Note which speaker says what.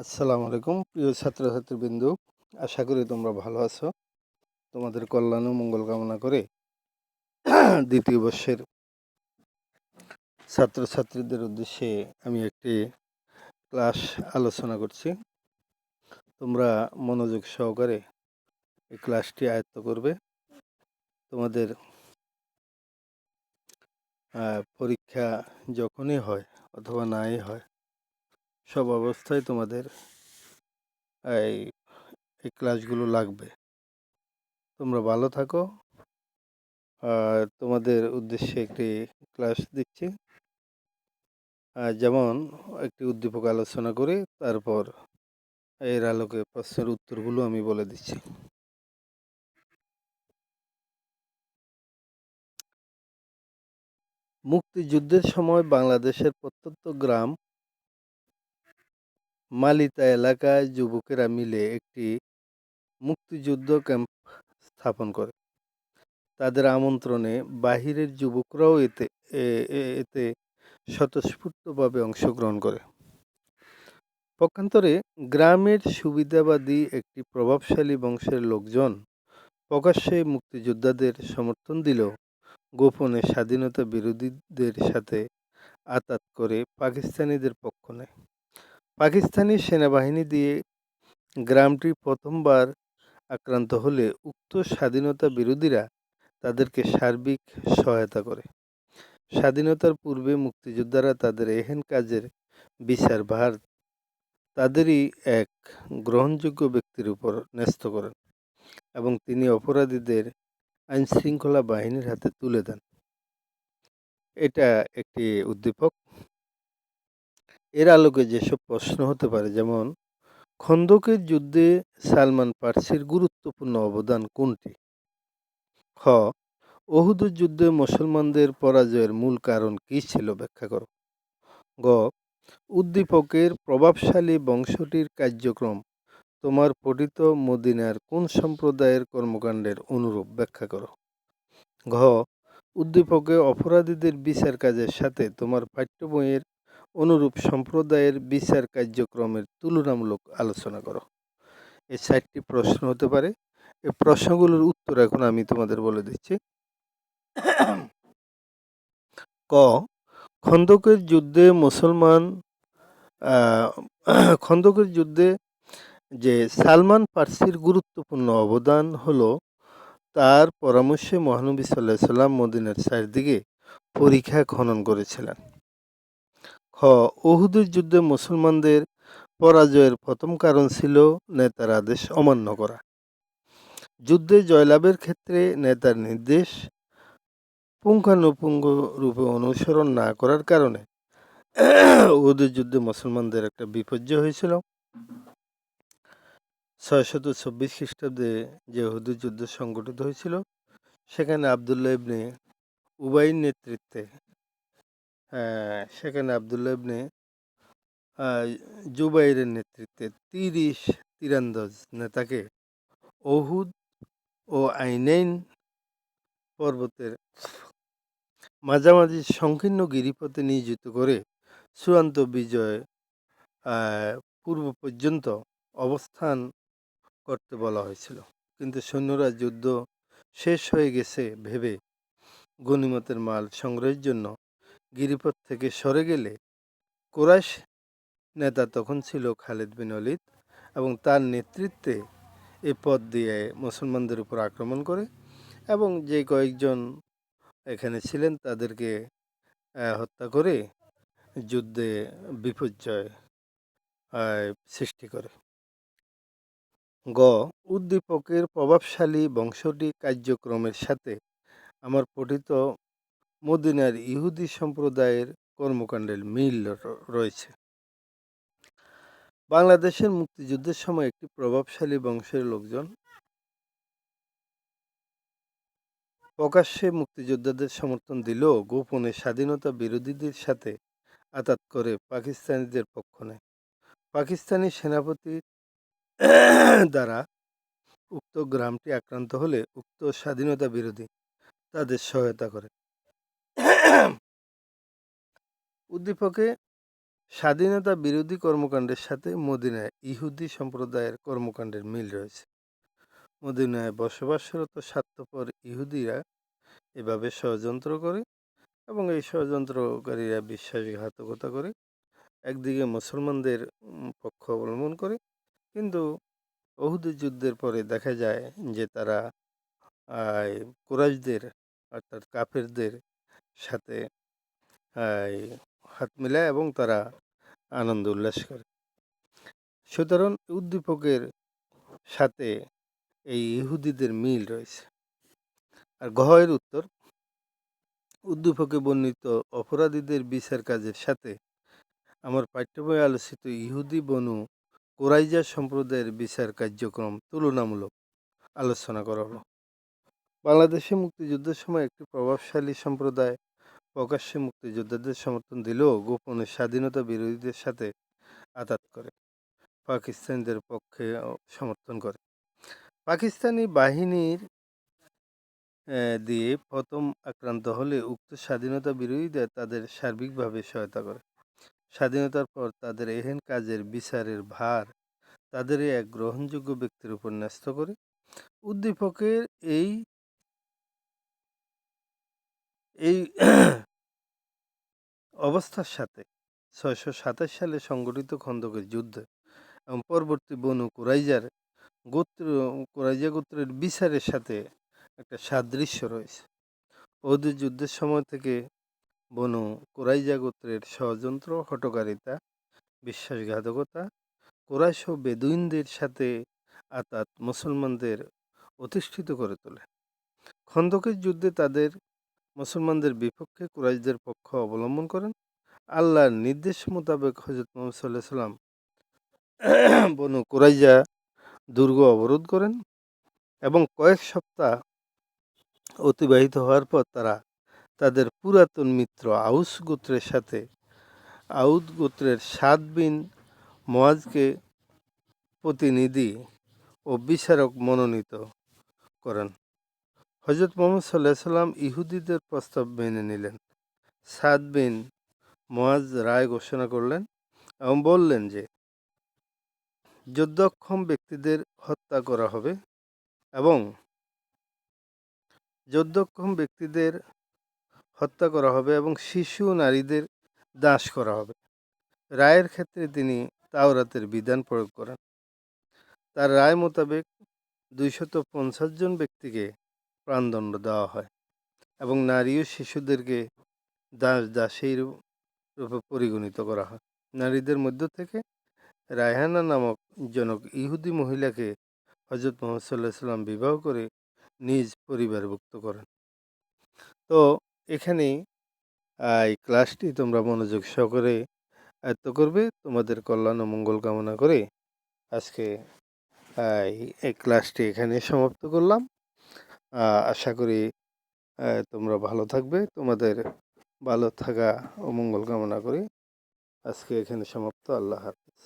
Speaker 1: আসসালামু আলাইকুম প্রিয় ছাত্রছাত্রীবৃন্দ, আশা করি তোমরা ভালো আছো। তোমাদের কল্যাণ ও মঙ্গল কামনা করে দ্বিতীয় বর্ষের ছাত্রছাত্রীদের উদ্দেশ্যে আমি একটি ক্লাস আলোচনা করছি। তোমরা মনোযোগ সহকারে এই ক্লাসটি আয়ত্ত করবে। তোমাদের পরীক্ষা যখনই হয় অথবা নাই হয়, সব অবস্থায় তোমাদের এই এই ক্লাসগুলো লাগবে। তোমরা ভালো থাকো। তোমাদের উদ্দেশ্যে একটি ক্লাস দিচ্ছি। যেমন একটি উদ্দীপক আলোচনা করে তারপর এর আলোকে প্রশ্নের উত্তরগুলো আমি বলে দিচ্ছি। মুক্তিযুদ্ধের সময় বাংলাদেশের প্রত্যন্ত গ্রাম মালিতা এলাকায় যুবকেরা মিলে একটি মুক্তিযুদ্ধ ক্যাম্প স্থাপন করে। তাদের আমন্ত্রণে বাহিরের যুবকরাও এতে স্বতঃস্ফূর্তভাবে অংশগ্রহণ করে। পক্ষান্তরে গ্রামের সুবিধাবাদী একটি প্রভাবশালী বংশের লোকজন প্রকাশ্যে মুক্তিযোদ্ধাদের সমর্থন দিলেও গোপনে স্বাধীনতা বিরোধীদের সাথে আঁতাত করে পাকিস্তানিদের পক্ষ নেয়। পাকিস্তানি সেনাবাহিনী দিয়ে গ্রামটি প্রথমবার আক্রান্ত হলে উক্ত স্বাধীনতা বিরোধীরা তাদেরকে সার্বিক সহায়তা করে। স্বাধীনতার পূর্বে মুক্তিযোদ্ধারা তাদের এহেন কাজের বিচার ভার তাদেরই এক গ্রহণযোগ্য ব্যক্তির উপর ন্যস্ত করেন এবং তিনি অপরাধীদের আইনশৃঙ্খলা বাহিনীর হাতে তুলে দেন। এটা একটি উদ্দীপক। এর আলোকে যেসব প্রশ্ন হতে পারে, যেমন খন্দকের যুদ্ধে সালমান ফার্সির গুরুত্বপূর্ণ অবদান কোনটি? খ. ওহুদের যুদ্ধে মুসলমানদের পরাজয়ের মূল কারণ কী ছিল, ব্যাখ্যা করো। গ. উদ্দীপকের প্রভাবশালী বংশটির কার্যক্রম তোমার পঠিত মদিনার কোন সম্প্রদায়ের কর্মকাণ্ডের অনুরূপ, ব্যাখ্যা করো। ঘ. উদ্দীপকে অপরাধীদের বিচার কাজের সাথে তোমার পাঠ্য বইয়ের অনুরূপ সম্প্রদায়ের বিচার কার্যক্রমের তুলনামূলক আলোচনা করো। এই 4টি প্রশ্ন হতে পারে। এই প্রশ্নগুলোর উত্তর এখন আমি তোমাদের বলে দিচ্ছি। ক. খন্দকের যুদ্ধে খন্দকের যুদ্ধে যে সালমান ফার্সির গুরুত্বপূর্ণ অবদান হলো তার পরামর্শে মহানবী সাল্লাল্লাহু আলাইহি সাল্লাম মদিনার চারদিকে পরিখা খনন করেছিলেন। খ. উহুদের যুদ্ধে মুসলমানদের পরাজয়ের প্রথম কারণ ছিল নেতার আদেশ অমান্য করা। যুদ্ধে জয়লাভের ক্ষেত্রে নেতার নির্দেশ পুঙ্খানুপুঙ্খ রূপে অনুসরণ না করার কারণে উহুদের যুদ্ধে মুসলমানদের একটা বিপর্যয় হয়েছিল। 624 খ্রিস্টাব্দে যে উহুদের যুদ্ধ সংগঠিত হয়েছিল, সেখানে আবদুল্লাহ ইবনে উবাইর নেতৃত্বে জুবাইরের নেতৃত্বে 30 তীরন্দাজ নেতাকে উহুদ ও আইনাইন পর্বতের মাঝামাঝি সংকীর্ণ গিরিপথে নিয়োজিত করে চূড়ান্ত বিজয় পূর্ব পর্যন্ত অবস্থান করতে বলা হয়েছিল। কিন্তু সৈন্যরা যুদ্ধ শেষ হয়ে গেছে ভেবে গনিমতের মাল সংগ্রহের জন্য গিরিপথ থেকে সরে গেলে কুরাইশ নেতা তখন ছিল খালিদ বিন ওলীদ এবং তার নেতৃত্বে এই পথ দিয়ে মুসলমানদের উপর আক্রমণ করে এবং যে কয়েকজন এখানে ছিলেন তাদেরকে হত্যা করে যুদ্ধে বিপর্যয় সৃষ্টি করে। গ. উদ্দীপকের প্রভাবশালী বংশটি কার্যক্রমের সাথে আমার পঠিত মদিনার ইহুদি সম্প্রদায়ের কর্মকাণ্ডের মিল রয়েছে। বাংলাদেশের মুক্তিযুদ্ধের সময় একটি প্রভাবশালী বংশের লোকজন প্রকাশ্যে মুক্তিযোদ্ধাদের সমর্থন দিলেও গোপনে স্বাধীনতা বিরোধীদের সাথে আঁতাত করে পাকিস্তানিদের পক্ষ নেয়। পাকিস্তানি সেনাপতির দ্বারা উক্ত গ্রামটি আক্রান্ত হলে উক্ত স্বাধীনতা বিরোধী তাদের সহায়তা করে। উদ্দীপকে স্বাধীনতা বিরোধী কর্মকাণ্ডের সাথে মদিনায় ইহুদি সম্প্রদায়ের কর্মকাণ্ডের মিল রয়েছে। মদিনায় বসবাসরত স্বার্থপর ইহুদিরা এভাবে ষড়যন্ত্র করে এবং এই ষড়যন্ত্রকারীরা বিশ্বাসঘাতকতা করে, একদিকে মুসলমানদের পক্ষ অবলম্বন করে, কিন্তু উহুদের যুদ্ধের পরে দেখা যায় যে তারা কুরাইশদের অর্থাৎ কাফেরদের সাথে হাত মেলায় এবং তারা আনন্দ উল্লাস করে। সুতরাং উদ্দীপকের সাথে এই ইহুদিদের মিল রয়েছে। আর ঘয়ের উত্তর, উদ্দীপকে বর্ণিত অপরাধীদের বিচার কাজের সাথে আমার পাঠ্য বইয়ে আলোচিত ইহুদি বনু কুরাইজা সম্প্রদায়ের বিচার কার্যক্রম তুলনামূলক আলোচনা করা হলো। বাংলাদেশে মুক্তিযুদ্ধের সময় একটি প্রভাবশালী সম্প্রদায় প্রকাশ্যে মুক্তিযোদ্ধাদের সমর্থন দিলেও গোপনে স্বাধীনতা বিরোধীদের সাথে আঘাত করে, পাকিস্তানিদের পক্ষে সমর্থন করে। পাকিস্তানি বাহিনীর দিয়ে প্রথম আক্রান্ত হলে উক্ত স্বাধীনতা বিরোধীদের তাদের সার্বিকভাবে সহায়তা করে। স্বাধীনতার পর তাদের এহেন কাজের বিচারের ভার তাদের এক গ্রহণযোগ্য ব্যক্তির উপর ন্যস্ত করে। উদ্দীপকের এই অবস্থার সাথে 627 সালে সংগঠিত খন্দকের যুদ্ধ এবং পরবর্তী বনু কুরাইজা গোত্রের বিচারের সাথে একটা সাদৃশ্য রয়েছে। ওদের যুদ্ধের সময় থেকে বনু কুরাইজা গোত্রের ষড়যন্ত্র, হঠকারিতা, বিশ্বাসঘাতকতা, কুরাইশ ও বেদুইনদের সাথে আতাত মুসলমানদের অধিষ্ঠিত করে তোলে। খন্দকের যুদ্ধে তাদের মুসলমানদের বিপক্ষে কুরাইশদের পক্ষ অবলম্বন করেন। আল্লাহর নির্দেশ মোতাবেক হযরত মুহাম্মদ সাল্লাল্লাহু আলাইহি সাল্লাম বনু কুরাইজা দুর্গ অবরোধ করেন এবং কয়েক সপ্তাহ অতিবাহিত হওয়ার পর তারা তাদের পুরাতন মিত্র আউস গোত্রের সাদ বিন মুআজকে প্রতিনিধি ও বিচারক মনোনীত করেন। হযরত মুহাম্মদ সাল্লাল্লাহু আলাইহি সাল্লাম ইহুদিদের প্রস্তাব মেনে নিলেন। সাদ বিন মুআজ রায় ঘোষণা করলেন এবং বললেন যে যুদ্ধক্ষম ব্যক্তিদের হত্যা করা হবে এবং শিশু নারীদের দাস করা হবে। রায়ের ক্ষেত্রে তিনি তাওরাতের বিধান প্রয়োগ করেন। তার রায় মোতাবেক 250 জন ব্যক্তিকে প্রাণদণ্ড দেওয়া হয় এবং নারী ও শিশুদেরকে দাসী রূপে পরিগণিত করা হয়। নারীদের মধ্য থেকে রায়হানা নামক জনক ইহুদি মহিলাকে হযরত মুহাম্মদ সাল্লাল্লাহু আলাইহি সাল্লাম বিবাহ করে নিজ পরিবারভুক্ত করেন। তো এখানেই এই ক্লাসটি তোমরা মনোযোগ সহকারে আয়ত্ত করবে। তোমাদের কল্যাণ ও মঙ্গল কামনা করে আজকে এই ক্লাসটি এখানে সমাপ্ত করলাম। আশা করি তোমরা ভালো থাকবে। তোমাদের ভালো থাকা ও মঙ্গল কামনা করি আজকে এখানে সমাপ্ত। আল্লাহ হাফেজ।